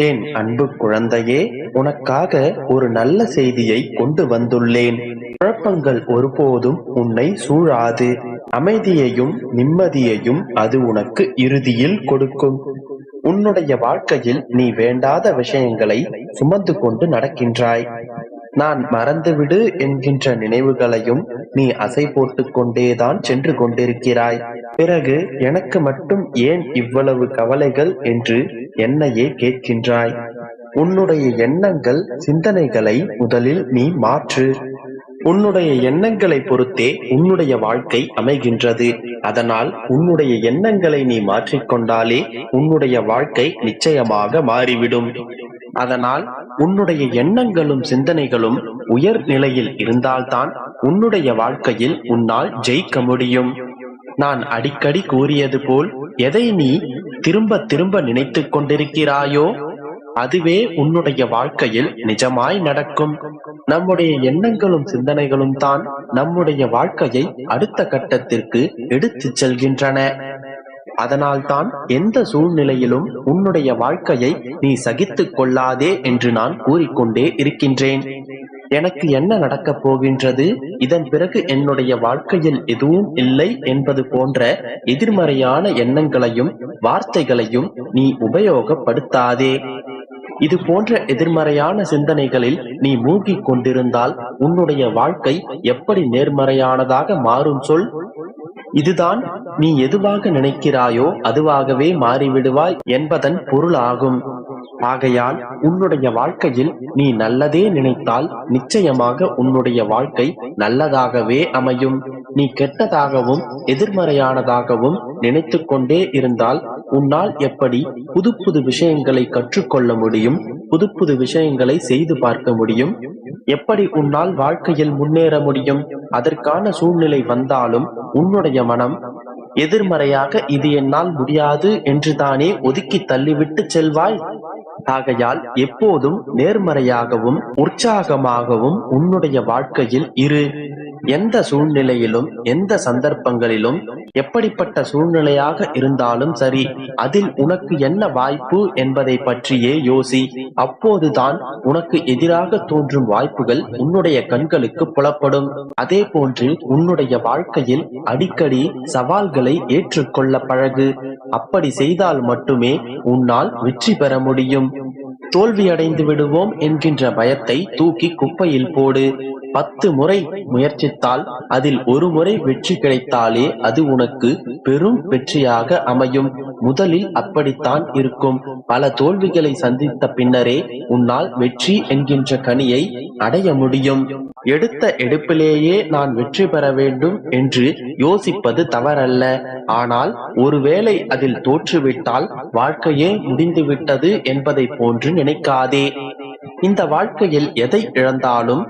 என் அன்பு குழந்தையே, உனக்காக ஒரு நல்ல செய்தியை கொண்டு வந்துள்ளேன். குழப்பங்கள் ஒருபோதும் உன்னை சூழாது. அமைதியையும் நிம்மதியையும் அது உனக்கு இறுதியில் கொடுக்கும். உன்னுடைய வாழ்க்கையில் நீ வேண்டாத விஷயங்களை சுமந்து கொண்டு நடக்கின்றாய். நான் மறந்துவிடு என்கின்ற நினைவுகளையும் நீ அசை போட்டுக் கொண்டேதான் சென்று கொண்டிருக்கிறாய். பிறகு எனக்கு மட்டும் ஏன் இவ்வளவு கவலைகள் என்று என்னையே கேட்கின்றாய். உன்னுடைய எண்ணங்கள் சிந்தனைகளை முதலில் நீ மாற்று. உன்னுடைய எண்ணங்களை பொறுத்தே உன்னுடைய வாழ்க்கை அமைகின்றது. அதனால் உன்னுடைய எண்ணங்களை நீ மாற்றிக்கொண்டாலே உன்னுடைய வாழ்க்கை நிச்சயமாக மாறிவிடும். அதனால் உன்னுடைய எண்ணங்களும் சிந்தனைகளும் உயர் நிலையில் இருந்தால்தான் உன்னுடைய வாழ்க்கையில் உன்னால் ஜெயிக்க முடியும். நான் அடிக்கடி கூறியது போல் எதை நீ திரும்ப திரும்ப நினைத்துக் கொண்டிருக்கிறாயோ அதுவே உன்னுடைய வாழ்க்கையில் நிஜமாய் நடக்கும். நம்முடைய எண்ணங்களும் சிந்தனைகளும் தான் நம்முடைய வாழ்க்கையை அடுத்த கட்டத்திற்கு எடுத்துச் செல்கின்றன. அதனால்தான் எந்த சூழ்நிலையிலும் உன்னுடைய வாழ்க்கையை நீ சகித்துக் கொள்ளாதே என்று நான் கூறிக்கொண்டே இருக்கின்றேன். எனக்கு என்ன நடக்கப் போகின்றது, இதன் பிறகு என்னுடைய வாழ்க்கையில் எதுவும் இல்லை என்பது போன்ற எதிர்மறையான எண்ணங்களையும் வார்த்தைகளையும் நீ உபயோகப்படுத்தாதே. இது போன்ற எதிர்மறையான சிந்தனைகளில் நீ மூழ்கிக் கொண்டிருந்தால் உன்னுடைய வாழ்க்கை எப்படி நேர்மறையானதாக மாறும் சொல்? இதுதான் நீ எதுவாக நினைக்கிறாயோ அதுவாகவே மாறிவிடுவாய் என்பதன் பொருளாகும். ஆகையால் உன்னுடைய வாழ்க்கையில் நீ நல்லதே நினைத்தால் நிச்சயமாக உன்னுடைய வாழ்க்கை நல்லதாகவே அமையும். நீ கெட்டதாகவும் எதிர்மறையானதாகவும் நினைத்து கொண்டே இருந்தால் உன்னால் எப்படி புது புது விஷயங்களை கற்றுக்கொள்ள முடியும்? புது புது விஷயங்களை செய்து பார்க்க முடியும்? எப்படி உன்னால் வாழ்க்கையில் முன்னேற முடியும்? அதற்கான சூழ்நிலை வந்தாலும் உன்னுடைய மனம் எதிர்மறையாக இது என்னால் முடியாது என்று தானே ஒதுக்கி தள்ளிவிட்டு செல்வாய். ஆகையால் எப்போதும் நேர்மறையாகவும் உற்சாகமாகவும் உன்னுடைய வாழ்க்கையில் இரு. எந்த சூழ்நிலையிலும் எந்த சந்தர்ப்பங்களிலும் எப்படிப்பட்ட சூழ்நிலையாக இருந்தாலும் சரி, அதில் உனக்கு என்ன வாய்ப்பு என்பதை பற்றியே யோசி. அப்போதுதான் உனக்கு எதிராக தோன்றும் வாய்ப்புகள் உன்னுடைய கண்களுக்கு புலப்படும். அதே போன்று உன்னுடைய வாழ்க்கையில் அடிக்கடி சவால்களை ஏற்றுக்கொள்ள பழகு. அப்படி செய்தால் மட்டுமே உன்னால் வெற்றி பெற முடியும். தோல்வியடைந்து விடுவோம் என்கின்ற பயத்தை தூக்கி குப்பையில் போடு. 10 முறை முயற்சித்தால் அதில் ஒரு முறை வெற்றி கிடைத்தாலே அது உனக்கு பெரும் வெற்றியாக அமையும். முதலில் அப்படித்தான் இருக்கும். பல தோல்விகளை சந்தித்த பின்னரே உன்னால் வெற்றி என்கின்ற கனியை அடைய முடியும். எடுத்த எடுப்பிலேயே நான் வெற்றி பெற வேண்டும் என்று யோசிப்பது தவறல்ல. ஆனால் ஒருவேளை அதில் தோற்றுவிட்டால் வாழ்க்கையே முடிந்துவிட்டது என்பதை போன்று நினைக்காதே. இந்த வாழ்க்கையில் எதை இழந்தாலும்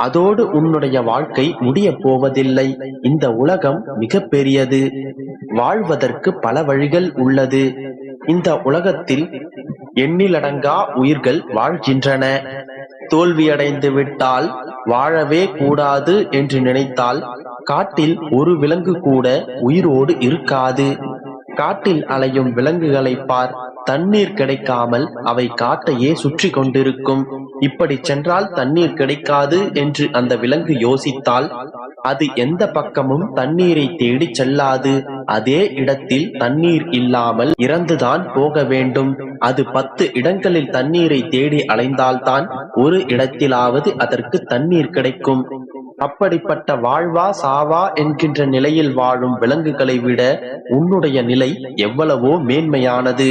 அதோடு உன்னுடைய வாழ்க்கை முடிய போவதில்லை. இந்த உலகம் மிக பெரியது. வாழ்வதற்கு பல வழிகள் உள்ளது. இந்த உலகத்தில் எண்ணிலடங்கா உயிர்கள் வாழ்கின்றன. தோல்வியடைந்து விட்டால் வாழவே கூடாது என்று நினைத்தால் காட்டில் ஒரு விலங்கு கூட உயிரோடு இருக்காது. காட்டில் அலையும் விலங்குகளை பார். தண்ணீர் கிடைக்காமல் அவை காட்டையே சுற்றி கொண்டிருக்கும். இப்படி சென்றால் தண்ணீர் கிடைக்காது என்று அந்த விலங்கு யோசித்தால் அது எந்த பக்கமும் தண்ணீரை தேடி செல்லாது. அதே இடத்தில் தண்ணீர் இல்லாமல் இறந்துதான் போக வேண்டும். அது 10 இடங்களில் தண்ணீரை தேடி அலைந்தால்தான் ஒரு இடத்திலாவது அதற்கு தண்ணீர் கிடைக்கும். அப்படிப்பட்ட வாழ்வா சாவா என்கின்ற நிலையில் வாழும் விலங்குகளை விட உன்னுடைய நிலை எவ்வளவோ மேன்மையானது.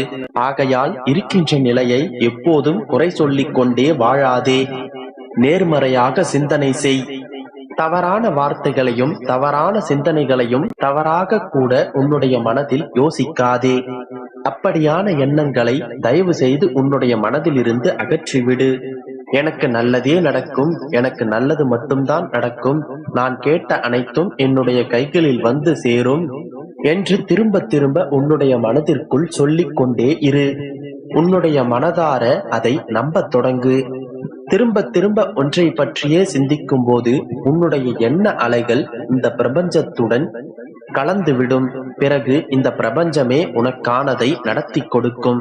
ஆகையால் இருக்கின்ற நிலையை எப்போதும் குறை சொல்லிக் கொண்டே வாழாதே. நேர்மறையாக சிந்தனை செய். தவறான வார்த்தைகளையும் தவறான சிந்தனைகளையும் தவறாக கூட உன்னுடைய மனதில் யோசிக்காதே. அப்படியான எண்ணங்களை தயவு செய்து உன்னுடைய மனதில் இருந்து அகற்றிவிடு. எனக்கு நல்லதே நடக்கும், எனக்கு நல்லது மட்டும்தான் நடக்கும், நான் கேட்ட அனைத்தும் என்னுடைய கைகளில் வந்து சேரும் என்று திரும்ப திரும்ப உன்னுடைய மனதிற்குள் சொல்லிக் கொண்டே இரு. உன்னுடைய மனதார அதை நம்பத் தொடங்கு. திரும்ப திரும்ப ஒன்றை பற்றியே சிந்திக்கும் போது உன்னுடைய எண்ண அலைகள் இந்த பிரபஞ்சத்துடன் கலந்துவிடும். பிறகு இந்த பிரபஞ்சமே உனக்கானதை நடத்தி கொடுக்கும்.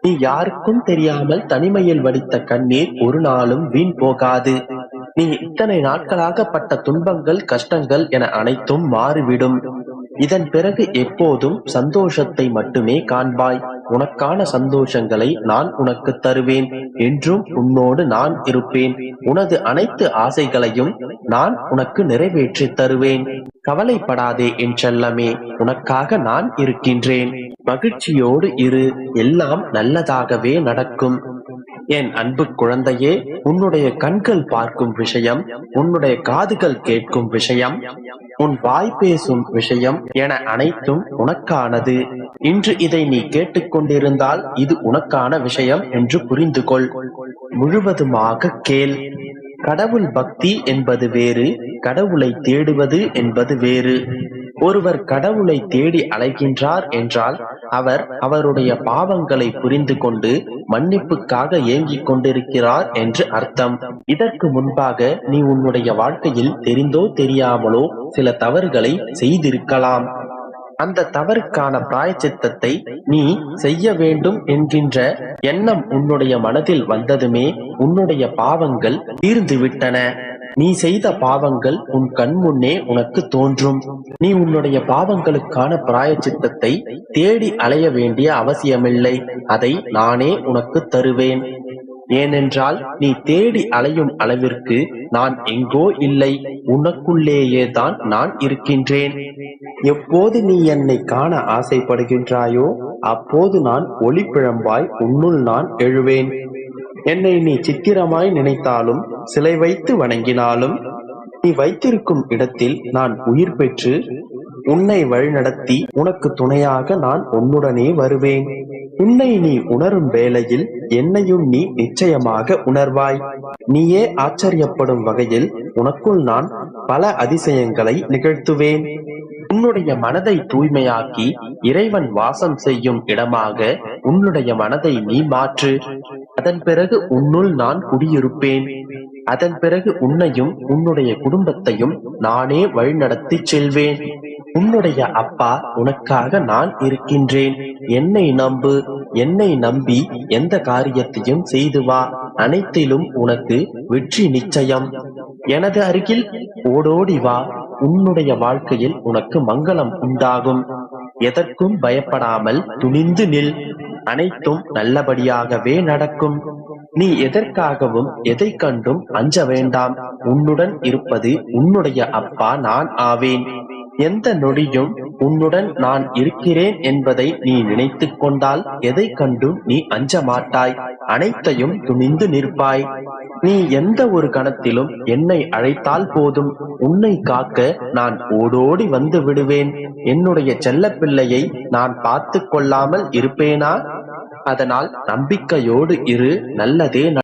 நீ யாருக்கும் தெரியாமல் தனிமையில் வடித்த கண்ணீர் ஒரு நாளும் வீண் போகாது. நீ இத்தனை நாட்களாக பட்ட துன்பங்கள், கஷ்டங்கள் என அனைத்தும் மாறிவிடும். இதன் பிறகு எப்போதும் சந்தோஷத்தை மட்டுமே காண்பாய். உனக்கான சந்தோஷங்களை நான் உனக்கு தருவேன். என்றும் உன்னோடு நான் இருப்பேன். உனது அனைத்து ஆசைகளையும் நான் உனக்கு நிறைவேற்றி தருவேன். கவலைப்படாதே என் செல்லமே, உனக்காக நான் இருக்கின்றேன். மகிழ்ச்சியோடு இரு, எல்லாம் நல்லதாகவே நடக்கும். என் அன்பு குழந்தையே, உன்னுடைய கண்கள் பார்க்கும் விஷயம், உன்னுடைய காதுகள் கேட்கும் விஷயம், உன் வாய் பேசும் விஷயம் என அனைத்தும் உனக்கானது. இன்று இதை நீ கேட்டுக்கொண்டிருந்தால் இது உனக்கான விஷயம் என்று புரிந்து கொள். முழுவதுமாக கேள். கடவுள் பக்தி என்பது வேறு, கடவுளை தேடுவது என்பது வேறு. ஒருவர் கடவுளை தேடி அலைகின்றார் என்றால் அவர் அவருடைய பாவங்களை புரிந்து கொண்டு மன்னிப்புக்காக ஏங்கிக் கொண்டிருக்கிறார் என்று அர்த்தம். இதற்கு முன்பாக நீ உன்னுடைய வாழ்க்கையில் தெரிந்தோ தெரியாமலோ சில தவறுகளை செய்திருக்கலாம். அந்த தவறுக்கான பிராயச்சித்தத்தை நீ செய்ய வேண்டும் என்கின்ற எண்ணம் உன்னுடைய மனதில் வந்ததுமே உன்னுடைய பாவங்கள் தீர்ந்துவிட்டன. நீ செய்த பாவங்கள் உன் கண் முன்னே உனக்கு தோன்றும். நீ உன்னுடைய பாவங்களுக்கான பிராயச்சித்தத்தை தேடி அலைய வேண்டிய அவசியமில்லை. அதை நானே உனக்கு தருவேன். ஏனென்றால் நீ தேடி அலையும் அளவிற்கு நான் எங்கோ இல்லை, உனக்குள்ளேயே தான் நான் இருக்கின்றேன். எப்போது நீ என்னை காண ஆசைப்படுகின்றாயோ அப்போது நான் ஒளிப்பிழம்பாய் உன்னுள் நான் எழுவேன். என்னை நீ சித்திரமாய் நினைத்தாலும் சிலை வைத்து வணங்கினாலும் நீ வைத்திருக்கும் இடத்தில் நான் உயிர் பெற்று உன்னை வழிநடத்தி உனக்கு துணையாக நான் உன்னுடனே வருவேன். உன்னை நீ உணரும் வேளையில் என்னையும் நீ நிச்சயமாக உணர்வாய். நீயே ஆச்சரியப்படும் வகையில் உனக்குள் நான் பல அதிசயங்களை நிகழ்த்துவேன். உன்னுடைய மனதை தூய்மையாக்கி இறைவன் வாசம் செய்யும் இடமாக உன்னுடைய மனதை நீ மாற்று. அதன் பிறகு உன்னுள் நான் குடியிருப்பேன். அதன் பிறகு உன்னையும் உன்னுடைய குடும்பத்தையும் நானே வழிநடத்தி செல்வேன். உன்னுடைய அப்பா உனக்காக நான் இருக்கின்றேன். என்னை நம்பு. என்னை நம்பி எந்த காரியத்தையும் செய்து வா. அனைத்திலும் உனக்கு வெற்றி நிச்சயம். எனது அருகில் ஓடோடி வா. உன்னுடைய வாழ்க்கையில் உனக்கு மங்களம் உண்டாகும். எதற்கும் பயப்படாமல் துணிந்து நில். அனைத்தும் நல்லபடியாகவே நடக்கும். நீ எதற்காகவும் எதை கண்டும் அஞ்ச வேண்டாம். உன்னுடன் இருப்பது உன்னுடைய அப்பா நான் ஆவேன். எந்த நொடியும் உன்னுடன் நான் இருக்கிறேன் என்பதை நீ நினைத்துக் கொண்டால் எதை கண்டும் நீ அஞ்ச மாட்டாய். அனைத்தையும் துணிந்து நிற்பாய். நீ எந்த ஒரு கணத்திலும் என்னை அழைத்தால் போதும், உன்னை காக்க நான் ஓடோடி வந்து விடுவேன். என்னுடைய செல்ல பிள்ளையை நான் பார்த்து கொள்ளாமல் இருப்பேனா? அதனால் நம்பிக்கையோடு இரு, நல்லதே